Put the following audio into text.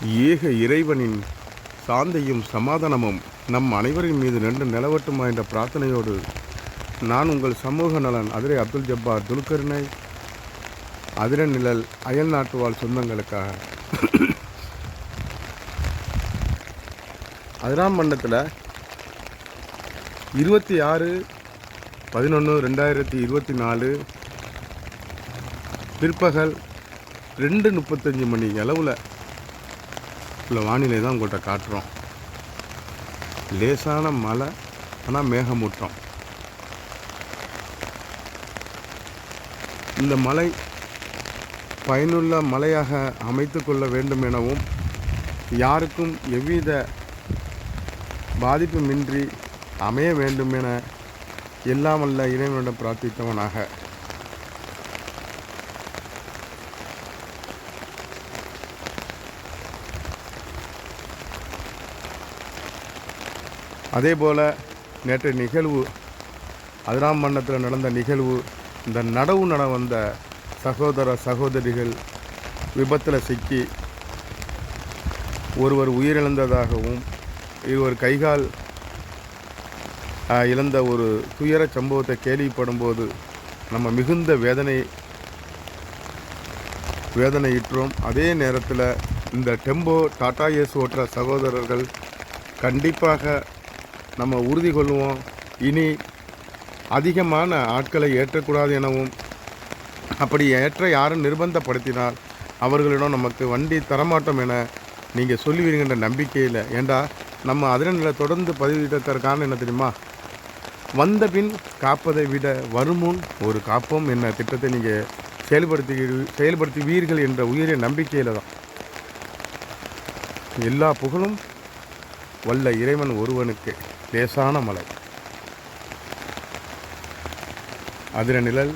ஏக இறைவனின் சாந்தியும் சமாதானமும் நம் அனைவரின் மீது நின்று நிலவட்டுமா என்ற பிரார்த்தனையோடு நான் உங்கள் சமூக நலன் அதிரை அப்துல் ஜப்பார் துல்கர்னை அதிர நிழல் அயல் நாட்டு வாழ் சொந்தங்களுக்காக அதிராம் மண்டலத்தில் 26/11/2024 பிற்பகல் 2:35 மணி அளவில் உள்ள வானிலை தான் உங்கள்கிட்ட காட்டுறோம். லேசான மழை, ஆனால் மேகமூட்டம். இந்த மழை பயனுள்ள மழையாக அமைத்து கொள்ள வேண்டும் எனவும் யாருக்கும் எவ்வித பாதிப்புமின்றி அமைய வேண்டும் என எல்லாம் வல்ல இறைவனிடம் பிரார்த்தித்தவனாக அதேபோல் நேற்று நிகழ்வு அதிராம் மண்டலத்தில் நடந்த நிகழ்வு, இந்த நடவு நட வந்த சகோதர சகோதரிகள் விபத்தில் சிக்கி ஒருவர் உயிரிழந்ததாகவும் இருவர் கைகால் இழந்த ஒரு துயர சம்பவத்தை கேள்விப்படும்போது நம்ம மிகுந்த வேதனையிற்றோம். அதே நேரத்தில் இந்த டெம்போ டாடா ஏஸ் ஓட்டுற சகோதரர்கள் கண்டிப்பாக நம்ம உறுதி கொள்வோம், இனி அதிகமான ஆட்களை ஏற்றக்கூடாது எனவும், அப்படி ஏற்ற யாரும் நிர்பந்தப்படுத்தினால் அவர்களிடம் நமக்கு வண்டி தரமாட்டோம் என நீங்கள் சொல்லிவிடுகின்ற நம்பிக்கையில். ஏண்டா நம்ம அதிரநிலை தொடர்ந்து பதிவிட்டதற்கான என்ன தெரியுமா, வந்த பின் காப்பதை விட வருமுன் ஒரு காப்போம் என்ன திட்டத்தை நீங்கள் செயல்படுத்துவீர்கள் என்ற உயரிய நம்பிக்கையில் தான். எல்லா புகழும் வல்ல இறைவன் ஒருவனுக்கு. லேசான மழை. அதிர நிழல்